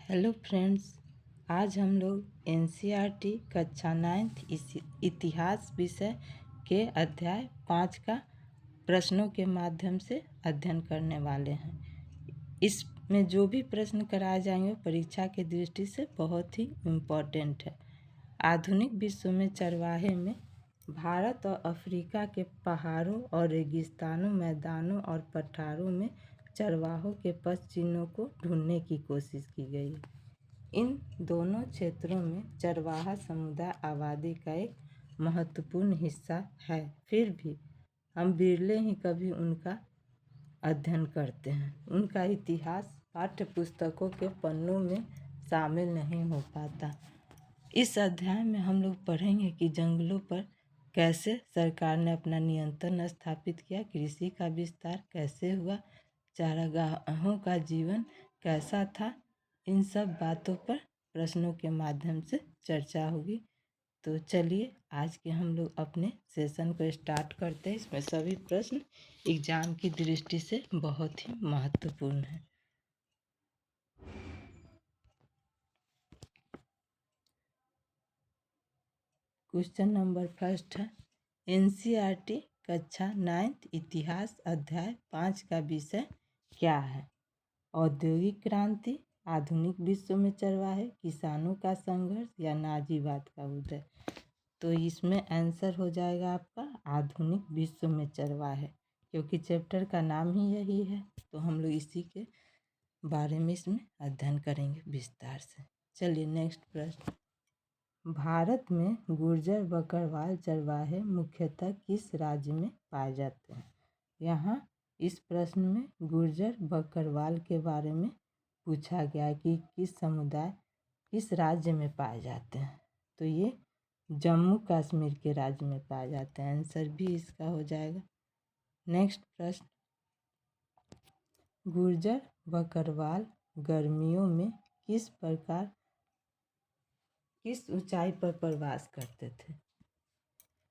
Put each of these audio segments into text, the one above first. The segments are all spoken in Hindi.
हेलो फ्रेंड्स, आज हम लोग एनसीईआरटी कक्षा 9th इतिहास विषय के अध्याय 5 का प्रश्नों के माध्यम से अध्ययन करने वाले हैं। इसमें जो भी प्रश्न कराए जाएंगे परीक्षा की दृष्टि से बहुत ही इम्पोर्टेंट है। आधुनिक विश्व में चरवाहे में भारत और अफ्रीका के पहाड़ों और रेगिस्तानों, मैदानों और पठारों में चरवाहों के पद चिन्हों को ढूंढने की कोशिश की गई। इन दोनों क्षेत्रों में चरवाहा समुदाय आबादी का एक महत्वपूर्ण हिस्सा है, फिर भी हम बिरले ही कभी उनका अध्ययन करते हैं। उनका इतिहास पाठ्य पुस्तकों के पन्नों में शामिल नहीं हो पाता। इस अध्याय में हम लोग पढ़ेंगे कि जंगलों पर कैसे सरकार ने अपना नियंत्रण स्थापित किया, कृषि का विस्तार कैसे हुआ, चारागाहों का जीवन कैसा था। इन सब बातों पर प्रश्नों के माध्यम से चर्चा होगी। तो चलिए आज के हम लोग अपने सेशन को स्टार्ट करते हैं। इसमें सभी प्रश्न एग्जाम की दृष्टि से बहुत ही महत्वपूर्ण है। क्वेश्चन नंबर फर्स्ट है, एनसीईआरटी कक्षा 9th इतिहास अध्याय 5 का विषय क्या है? औद्योगिक क्रांति, आधुनिक विश्व में चरवाहे, किसानों का संघर्ष या नाजीवाद का उदय। तो इसमें आंसर हो जाएगा आपका आधुनिक विश्व में चरवाहे, क्योंकि चैप्टर का नाम ही यही है। तो हम लोग इसी के बारे में इसमें अध्ययन करेंगे विस्तार से। चलिए नेक्स्ट प्रश्न, भारत में गुर्जर बकरवाल चरवाहे मुख्यतः किस राज्य में पाए जाते हैं? यहाँ इस प्रश्न में गुर्जर बकरवाल के बारे में पूछा गया कि किस समुदाय किस राज्य में पाए जाते हैं। तो ये जम्मू कश्मीर के राज्य में पाए जाते हैं। आंसर भी इसका हो जाएगा। नेक्स्ट प्रश्न, गुर्जर बकरवाल गर्मियों में किस ऊंचाई पर प्रवास करते थे?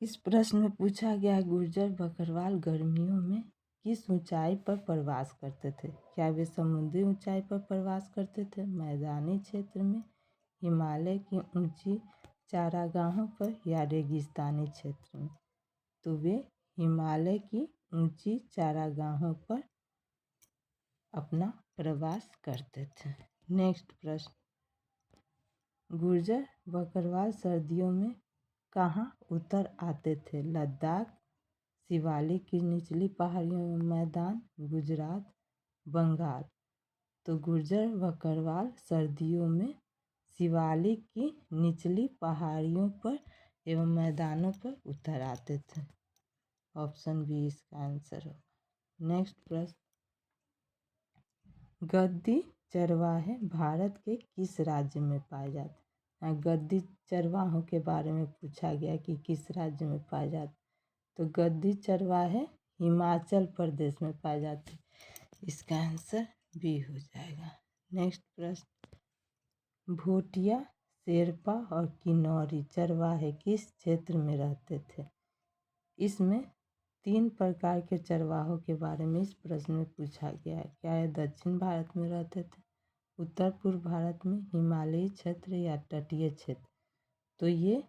इस प्रश्न में पूछा गया गुर्जर बकरवाल गर्मियों में किस ऊंचाई पर प्रवास करते थे? क्या वे समुद्री ऊंचाई पर प्रवास करते थे, मैदानी क्षेत्र में, हिमालय की ऊंची चारागाहों पर या रेगिस्तानी क्षेत्र में? तो वे हिमालय की ऊंची चारागाहों पर अपना प्रवास करते थे। नेक्स्ट प्रश्न, गुर्जर बकरवाल सर्दियों में कहाँ उतर आते थे? लद्दाख, शिवालिक की निचली पहाड़ियों में मैदान, गुजरात, बंगाल। तो गुर्जर बकरवाल सर्दियों में शिवालिक की निचली पहाड़ियों पर एवं मैदानों पर उतर आते थे। ऑप्शन बी इसका आंसर होगा। नेक्स्ट प्रश्न, गद्दी चरवाहे भारत के किस राज्य में पाए जाते हैं? गद्दी चरवाहों के बारे में पूछा गया कि किस राज्य में पाए जाते। तो गद्दी चरवाहे हिमाचल प्रदेश में पाए जाते हैं। इसका आंसर बी हो जाएगा। नेक्स्ट प्रश्न, भोटिया, शेरपा और किन्नौरी चरवाहे किस क्षेत्र में रहते थे? इसमें 3 प्रकार के चरवाहों के बारे में इस प्रश्न में पूछा गया है। क्या ये दक्षिण भारत में रहते थे, उत्तर पूर्व भारत में, हिमालयी क्षेत्र या तटीय क्षेत्र? तो ये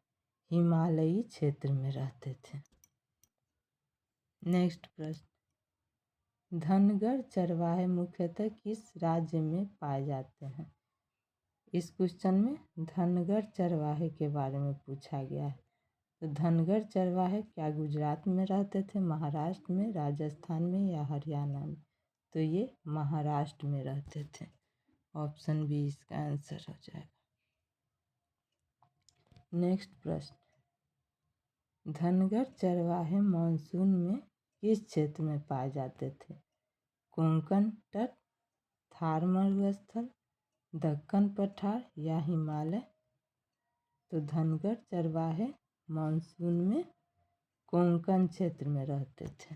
हिमालयी क्षेत्र में रहते थे। नेक्स्ट प्रश्न, धनगर चरवाहे मुख्यतः किस राज्य में पाए जाते हैं? इस क्वेश्चन में धनगर चरवाहे के बारे में पूछा गया है। तो धनगर चरवाहे क्या गुजरात में रहते थे, महाराष्ट्र में, राजस्थान में या हरियाणा में? तो ये महाराष्ट्र में रहते थे। ऑप्शन बी इसका आंसर हो जाएगा। नेक्स्ट प्रश्न, धनगर चरवाहे मानसून में किस क्षेत्र में पाए जाते थे? कोंकण तट, थार मरुस्थल, दक्कन पठार या हिमालय? तो धनगर चरवाहे मानसून में कोंकण क्षेत्र में रहते थे।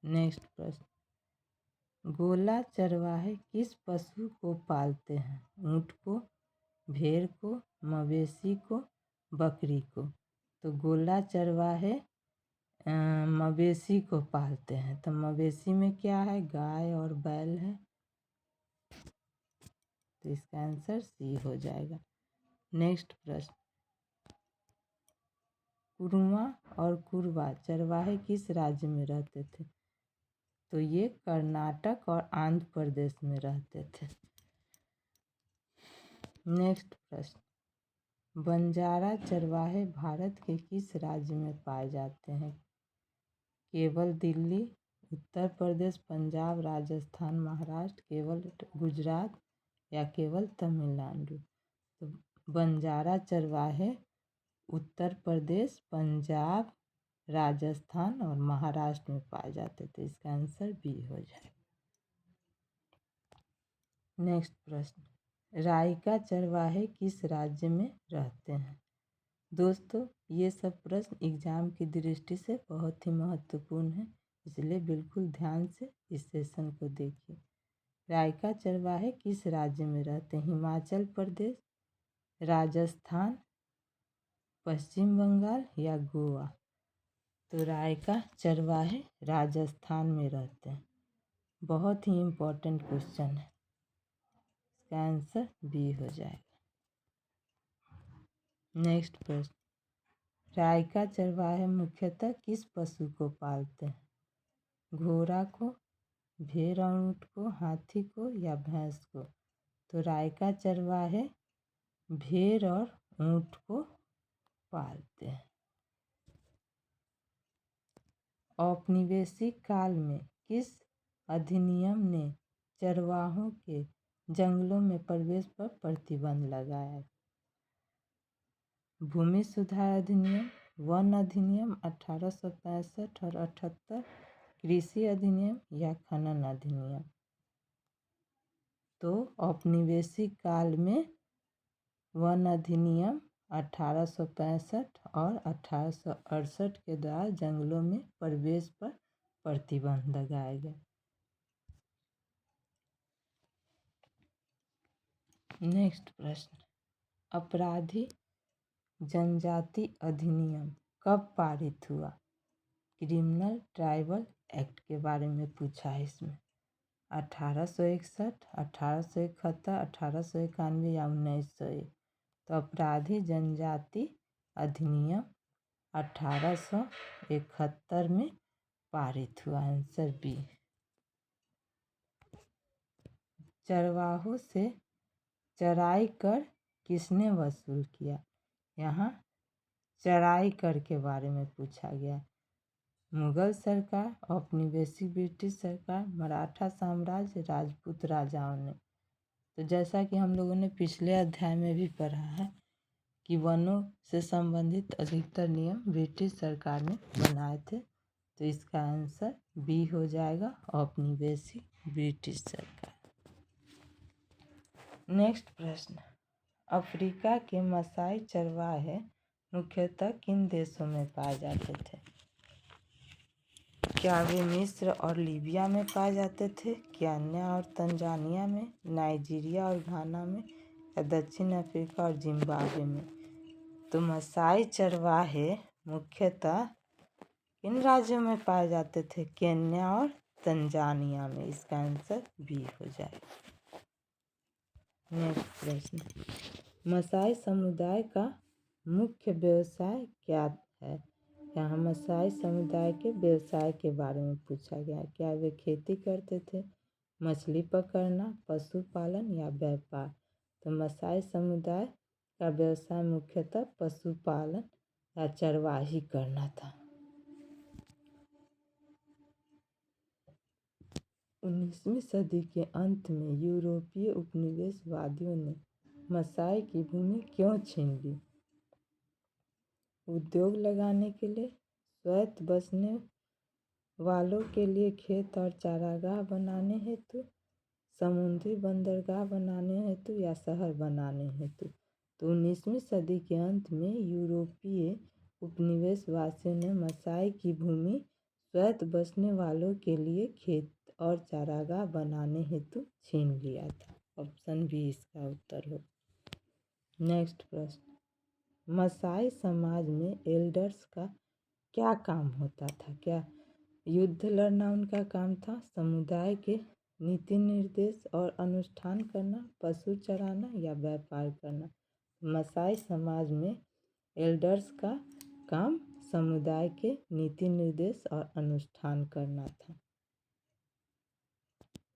नेक्स्ट प्रश्न, गोला चरवाहे किस पशु को पालते हैं? ऊँट को, भेड़ को, मवेशी को, बकरी को? तो गोला चरवाहे मवेशी को पालते हैं। तो मवेशी में क्या है? गाय और बैल है। तो इसका आंसर सी हो जाएगा। नेक्स्ट प्रश्न, कुरुआ और कुरवा चरवाहे किस राज्य में रहते थे? तो ये कर्नाटक और आंध्र प्रदेश में रहते थे। नेक्स्ट प्रश्न, बंजारा चरवाहे भारत के किस राज्य में पाए जाते हैं? केवल दिल्ली, उत्तर प्रदेश, पंजाब, राजस्थान, महाराष्ट्र, केवल गुजरात या केवल तमिलनाडु? तो बंजारा चरवाहे उत्तर प्रदेश, पंजाब, राजस्थान और महाराष्ट्र में पाए जाते थे। इसका आंसर बी हो जाएगा। नेक्स्ट प्रश्न, राइका चरवाहे किस राज्य में रहते हैं? दोस्तों, ये सब प्रश्न एग्जाम की दृष्टि से बहुत ही महत्वपूर्ण है, इसलिए बिल्कुल ध्यान से इस सेशन को देखिए। राइका चरवाहे किस राज्य में रहते हैं? हिमाचल प्रदेश, राजस्थान, पश्चिम बंगाल या गोवा? तो राइका चरवाहे राजस्थान में रहते हैं। बहुत ही इम्पोर्टेंट क्वेश्चन है, इसका आंसर बी हो जाएगा। नेक्स्ट प्रश्न, राइका चरवाहे मुख्यतः किस पशु को पालते हैं? घोड़ा को, भेड़ और ऊँट को, हाथी को या भैंस को? तो राइका चरवाहे भेड़ और ऊँट को पालते हैं। औपनिवेशिक काल में किस अधिनियम ने चरवाहों के जंगलों में प्रवेश पर प्रतिबंध लगाया? भूमि सुधार अधिनियम, वन अधिनियम 1865 और 78, कृषि अधिनियम या खनन अधिनियम? तो औपनिवेशिक काल में वन अधिनियम 1865 और 1868 के द्वारा जंगलों में प्रवेश पर प्रतिबंध लगाया गया। नेक्स्ट प्रश्न, अपराधी जनजाति अधिनियम कब पारित हुआ? क्रिमिनल ट्राइबल एक्ट के बारे में पूछा है इसमें। 1861, 1871, 1891 या 1901? तो अपराधी जनजाति अधिनियम 1871 में पारित हुआ। Answer B. चरवाहों से चराई कर किसने वसूल किया? यहाँ चराई कर के बारे में पूछा गया। मुगल सरकार, औपनिवेशिक ब्रिटिश सरकार, मराठा साम्राज्य, राजपूत राजाओं ने? तो जैसा कि हम लोगों ने पिछले अध्याय में भी पढ़ा है कि वनों से संबंधित अधिकतर नियम ब्रिटिश सरकार ने बनाए थे, तो इसका आंसर बी हो जाएगा, औपनिवेशिक ब्रिटिश सरकार। नेक्स्ट प्रश्न, अफ्रीका के मसाई चरवाहे मुख्यतः किन देशों में पाए जाते थे? क्या वे मिस्र और लीबिया में पाए जाते थे, केन्या और तंजानिया में, नाइजीरिया और घाना में या दक्षिण अफ्रीका और जिम्बाब्वे में? तो मसाई चरवाहे मुख्यतः किन राज्यों में पाए जाते थे? केन्या और तंजानिया में। इसका आंसर बी हो जाएगा। नेक्स्ट प्रश्न, मसाई समुदाय का मुख्य व्यवसाय क्या है? यहाँ मसाई समुदाय के व्यवसाय के बारे में पूछा गया। क्या वे खेती करते थे, मछली पकड़ना, पशुपालन या व्यापार? तो मसाई समुदाय का व्यवसाय मुख्यतः पशुपालन या चरवाही करना था। 19वीं सदी के अंत में यूरोपीय उपनिवेशवादियों ने मसाई की भूमि क्यों छीन ली? उद्योग लगाने के लिए, स्वायत्त बसने वालों के लिए खेत और चारागाह बनाने हेतु, समुद्री बंदरगाह बनाने हेतु या शहर बनाने हेतु? तो 19वीं सदी के अंत में यूरोपीय उपनिवेशवासियों ने मसाई की भूमि स्वायत्त बसने वालों के लिए खेत और चारागाह बनाने हेतु छीन लिया था। ऑप्शन बी इसका उत्तर हो। नेक्स्ट प्रश्न, मसाई समाज में एल्डर्स का क्या काम होता था? क्या युद्ध लड़ना उनका काम था, समुदाय के नीति निर्देश और अनुष्ठान करना, पशु चराना या व्यापार करना। मसाई समाज में एल्डर्स का काम समुदाय के नीति निर्देश और अनुष्ठान करना था।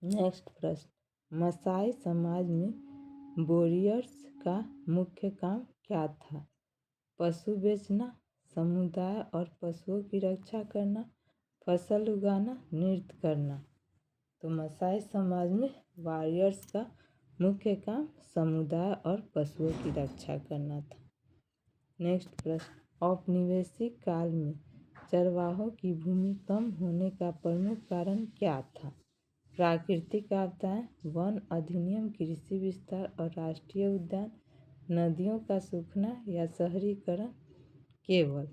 नेक्स्ट प्रश्न, मसाई समाज में वॉरियर्स का मुख्य काम क्या था? पशु बेचना, समुदाय और पशुओं की रक्षा करना, फसल उगाना, नृत्य करना। तो मसाई समाज में वॉरियर्स का मुख्य काम समुदाय और पशुओं की रक्षा करना था। नेक्स्ट प्रश्न, औपनिवेशिक काल में चरवाहों की भूमि कम होने का प्रमुख कारण क्या था? प्राकृतिक आपदाएं, वन अधिनियम, कृषि विस्तार और राष्ट्रीय उद्यान, नदियों का सूखना या शहरीकरण केवल।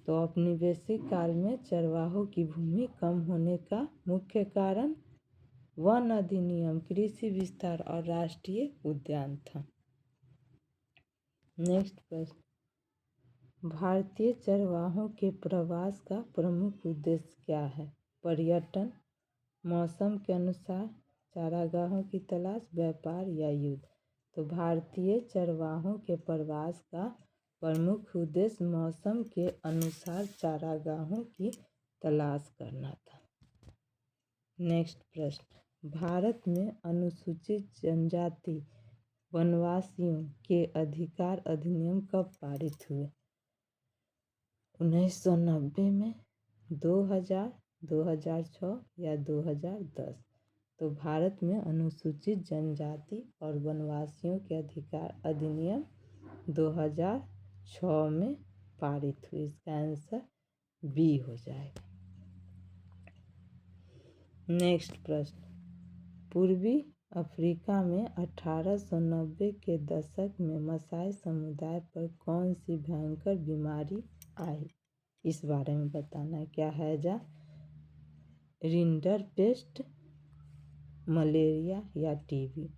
तो औपनिवेशिक काल में चरवाहों की भूमि कम होने का मुख्य कारण वन अधिनियम, कृषि विस्तार और राष्ट्रीय उद्यान था। नेक्स्ट प्रश्न, भारतीय चरवाहों के प्रवास का प्रमुख उद्देश्य क्या है? पर्यटन, मौसम के अनुसार, चारागाहों की तलाश, व्यापार या युद्ध। तो भारतीय चरवाहों के प्रवास का प्रमुख उद्देश्य मौसम के अनुसार चारागाहों की तलाश करना था। नेक्स्ट प्रश्न, भारत में अनुसूचित जनजाति वनवासियों के अधिकार अधिनियम कब पारित हुए? 1990 में, 2000, 2006 या 2010। तो भारत में अनुसूचित जनजाति और वनवासियों के अधिकार अधिनियम 2006 में पारित हुई। इसका आंसर बी हो जाएगा। नेक्स्ट प्रश्न, पूर्वी अफ्रीका में 1890 के दशक में मसाई समुदाय पर कौन सी भयंकर बीमारी आई? इस बारे में बताना है। क्या हैजा, रिंडरपेस्ट, मलेरिया या टीबी।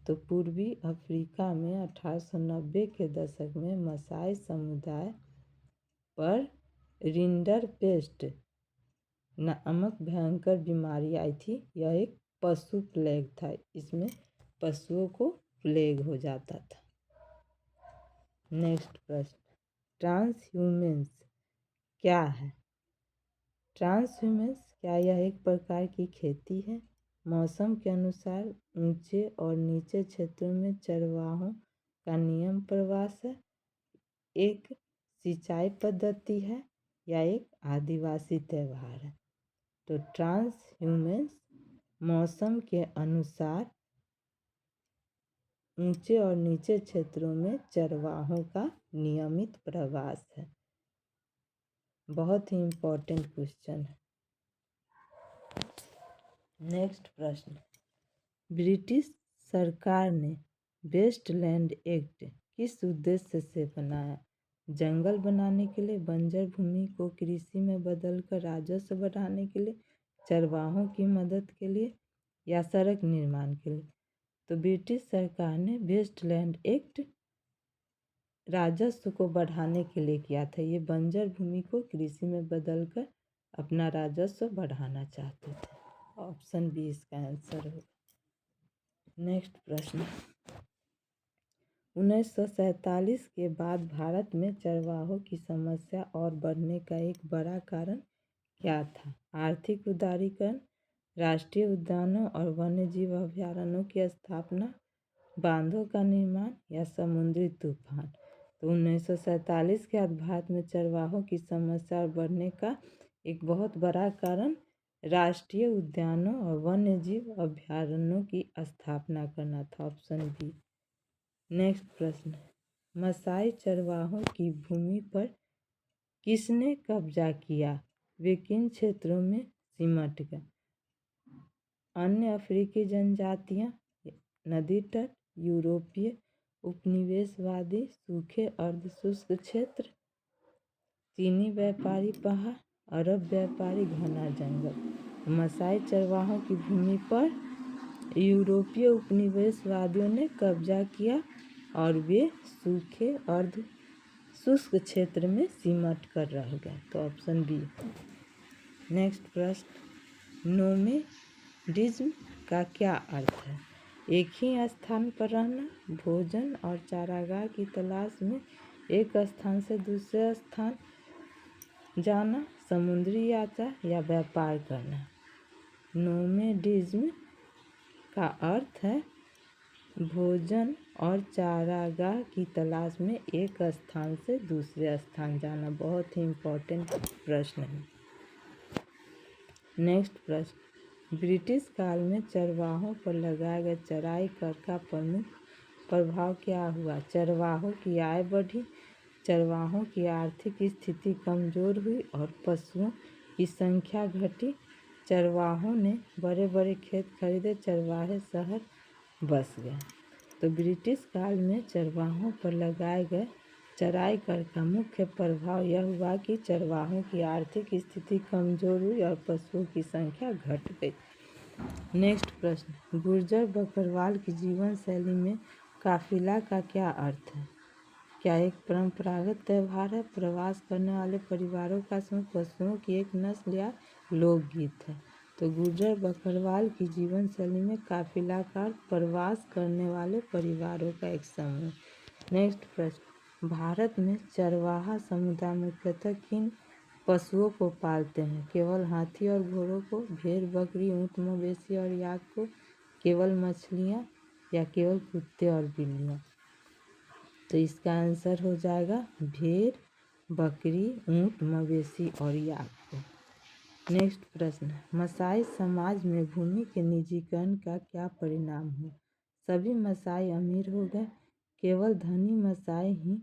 तो पूर्वी अफ्रीका में 1890 के दशक में मसाई समुदाय पर रिंडरपेस्ट नामक भयंकर बीमारी आई थी। यह एक पशु प्लेग था। इसमें पशुओं को प्लेग हो जाता था। नेक्स्ट प्रश्न, ट्रांसह्यूमेंस क्या है? ट्रांसह्यूमेंस, क्या यह एक प्रकार की खेती है? मौसम के अनुसार ऊंचे और नीचे क्षेत्रों में चरवाहों का नियम प्रवास है, एक सिंचाई पद्धति है या एक आदिवासी त्यौहार है? तो ट्रांसह्यूमेंस मौसम के अनुसार ऊंचे और नीचे क्षेत्रों में चरवाहों का नियमित प्रवास है। बहुत ही इम्पोर्टेंट क्वेश्चन है। नेक्स्ट प्रश्न, ब्रिटिश सरकार ने वेस्टलैंड एक्ट किस उद्देश्य से बनाया? जंगल बनाने के लिए, बंजर भूमि को कृषि में बदलकर राजस्व बढ़ाने के लिए, चरवाहों की मदद के लिए या सड़क निर्माण के लिए? तो ब्रिटिश सरकार ने वेस्टलैंड एक्ट राजस्व को बढ़ाने के लिए किया था। ये बंजर भूमि को कृषि में बदलकर अपना राजस्व बढ़ाना चाहते थे। ऑप्शन बी इसका आंसर होगा। नेक्स्ट प्रश्न, 1947 के बाद भारत में चरवाहों की समस्या और बढ़ने का एक बड़ा कारण क्या था? आर्थिक उदारीकरण, राष्ट्रीय उद्यानों और वन्यजीव अभयारण्यों की स्थापना, बांधों का निर्माण या समुद्री तूफान? तो 1947 के बाद भारत में चरवाहों की समस्या बढ़ने का एक बहुत बड़ा कारण राष्ट्रीय उद्यानों और वन्यजीव अभयारण्यों की स्थापना करना था। Option B. नेक्स्ट प्रश्न, मसाई चरवाहों की भूमि पर किसने कब्जा किया? वे किन क्षेत्रों में सिमट गए? अन्य अफ्रीकी जनजातियां, नदी तट, यूरोपीय उपनिवेशवादी, सूखे अर्धशुष्क क्षेत्र, चीनी व्यापारी पहाड़, अरब व्यापारी घना जंगल। मसाई चरवाहों की भूमि पर यूरोपीय उपनिवेशवादियों ने कब्जा किया और वे सूखे अर्ध शुष्क क्षेत्र में सिमट कर रह गए। तो ऑप्शन बी। नेक्स्ट प्रश्न, नोमैडिज्म का क्या अर्थ है? एक ही स्थान पर रहना, भोजन और चारागाह की तलाश में एक स्थान से दूसरे स्थान जाना, समुद्री यात्रा या व्यापार करना। नोमैडिज्म का अर्थ है भोजन और चारागाह की तलाश में एक स्थान से दूसरे स्थान जाना। बहुत ही इम्पोर्टेंट प्रश्न है। नेक्स्ट प्रश्न, ब्रिटिश काल में चरवाहों पर लगाए गए चराई कर का प्रमुख प्रभाव क्या हुआ? चरवाहों की आय बढ़ी, चरवाहों की आर्थिक स्थिति कमज़ोर हुई और पशुओं की संख्या घटी। चरवाहों ने बड़े बड़े खेत खरीदे, चरवाहे शहर बस गए। तो ब्रिटिश काल में चरवाहों पर लगाए गए चराई कर का मुख्य प्रभाव यह हुआ कि चरवाहों की आर्थिक स्थिति कमज़ोर हुई और पशुओं की संख्या घट गई। नेक्स्ट प्रश्न, गुर्जर बकरवाल की जीवन शैली में काफिला का क्या अर्थ है? क्या एक परंपरागत त्यौहार है, प्रवास करने वाले परिवारों का समूह, पशुओं की एक नस्ल या लोकगीत है? तो गुर्जर बकरवाल की जीवन शैली में काफिला का प्रवास करने वाले परिवारों का एक समूह। नेक्स्ट प्रश्न, भारत में चरवाहा समुदाय मुख्यतः किन पशुओं को पालते हैं? केवल हाथी और घोड़ों को, भेड़, बकरी, ऊँट, मवेशी और याक को, केवल मछलियाँ या केवल कुत्ते और बिल्लियाँ? तो इसका आंसर हो जाएगा भेड़, बकरी, ऊँट, मवेशी और याक को। नेक्स्ट प्रश्न, मसाई समाज में भूमि के निजीकरण का क्या परिणाम हुआ? सभी मसाई अमीर हो गए, केवल धनी मसाई ही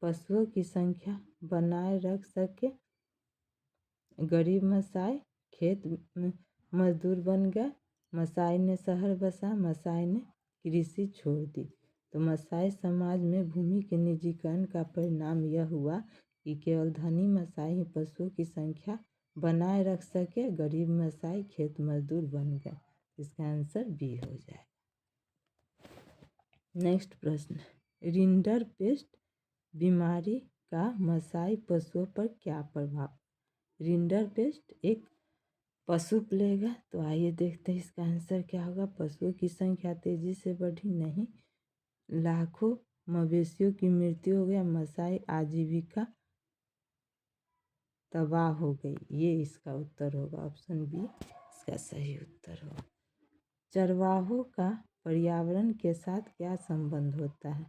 पशुओं की संख्या बनाए रख सके। गरीब मसाई खेत में मजदूर बन गए, मसाई ने शहर बसा, मसाई ने कृषि छोड़ दी। तो मसाई समाज में भूमि के निजीकरण का परिणाम यह हुआ कि केवल धनी मसाई ही पशुओं की संख्या बनाए रख सके, गरीब मसाई खेत मजदूर बन गए। इसका आंसर बी हो जाए। नेक्स्ट प्रश्न, रिंडरपेस्ट बीमारी का मसाई पशुओं पर क्या प्रभाव? रिंडरपेस्ट एक पशु प्लेग है। तो आइए देखते हैं इसका आंसर क्या होगा। पशुओं की संख्या तेजी से बढ़ी नहीं, लाखों मवेशियों की मृत्यु हो गया, मसाई आजीविका तबाह हो गई। ये इसका उत्तर होगा, ऑप्शन बी इसका सही उत्तर होगा। चरवाहों का पर्यावरण के साथ क्या संबंध होता है?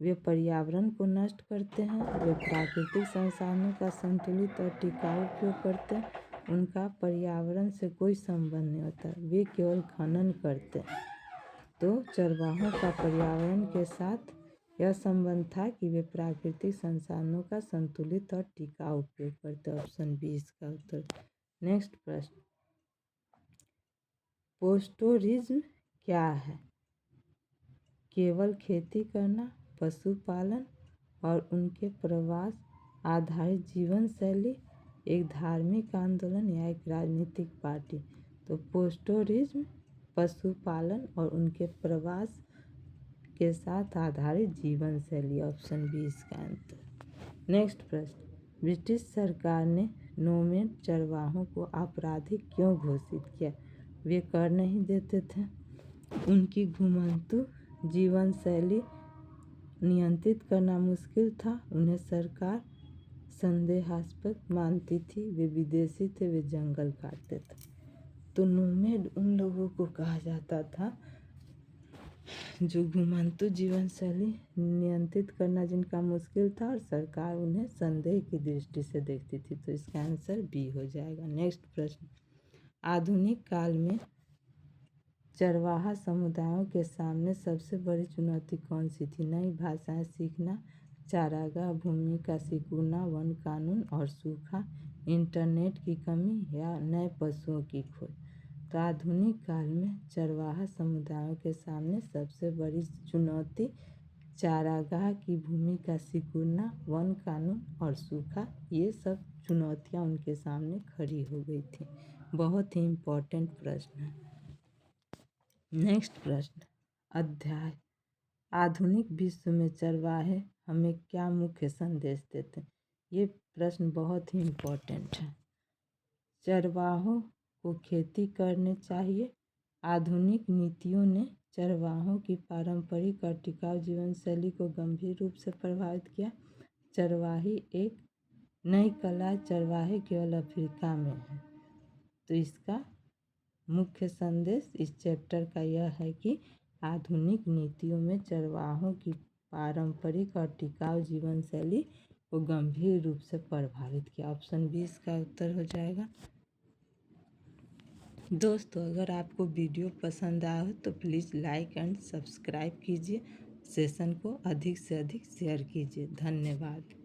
वे पर्यावरण को नष्ट करते हैं, वे प्राकृतिक संसाधनों का संतुलित और टिकाऊ उपयोग करते हैं, उनका पर्यावरण से कोई संबंध नहीं होता, वे केवल खनन करते हैं। तो चरवाहों का पर्यावरण के साथ यह संबंध था कि वे प्राकृतिक संसाधनों का संतुलित और टिकाऊ उपयोग करते। ऑप्शन बी इसका उत्तर। नेक्स्ट प्रश्न, पोस्टोरिज्म क्या है? केवल खेती करना, पशुपालन और उनके प्रवास आधारित जीवन शैली, एक धार्मिक आंदोलन या एक राजनीतिक पार्टी? तो पोस्टोरिज्म पशुपालन और उनके प्रवास के साथ आधारित जीवन शैली। ऑप्शन बी इसका आंसर। नेक्स्ट प्रश्न, ब्रिटिश सरकार ने नोमैड चरवाहों को आपराधिक क्यों घोषित किया? वे कर नहीं देते थे, उनकी घुमंतू जीवन शैली नियंत्रित करना मुश्किल था, उन्हें सरकार संदेहास्पद मानती थी, वे विदेशी थे, वे जंगल काटते थे। तो नोमैड उन लोगों को कहा जाता था जो घुमंतू जीवन शैली नियंत्रित करना जिनका मुश्किल था और सरकार उन्हें संदेह की दृष्टि से देखती थी। तो इसका आंसर बी हो जाएगा। नेक्स्ट प्रश्न, आधुनिक काल में चरवाहा समुदायों के सामने सबसे बड़ी चुनौती कौन सी थी? नई भाषाएं सीखना, चारागाह भूमि का सिकुड़ना, वन कानून और सूखा, इंटरनेट की कमी या नए पशुओं की खोज? तो आधुनिक काल में चरवाहा समुदायों के सामने सबसे बड़ी चुनौती चारागाह की भूमि का सिकुड़ना, वन कानून और सूखा, ये सब चुनौतियां उनके सामने खड़ी हो गई थी। बहुत ही इम्पोर्टेंट प्रश्न है। नेक्स्ट प्रश्न, अध्याय आधुनिक विश्व में चरवाहे हमें क्या मुख्य संदेश देते हैं? ये प्रश्न बहुत ही इम्पोर्टेंट है। चरवाहों को खेती करनी चाहिए, आधुनिक नीतियों ने चरवाहों की पारंपरिक और टिकाऊ जीवन शैली को गंभीर रूप से प्रभावित किया। चरवाही एक नई कला चरवाहे केवल अफ्रीका में है। तो इसका मुख्य संदेश इस चैप्टर का यह है कि आधुनिक नीतियों में चरवाहों की पारंपरिक और टिकाऊ जीवन शैली को गंभीर रूप से प्रभावित किया। ऑप्शन 20 का उत्तर हो जाएगा। दोस्तों, अगर आपको वीडियो पसंद आया हो तो प्लीज़ लाइक एंड सब्सक्राइब कीजिए। सेशन को अधिक से अधिक शेयर कीजिए। धन्यवाद।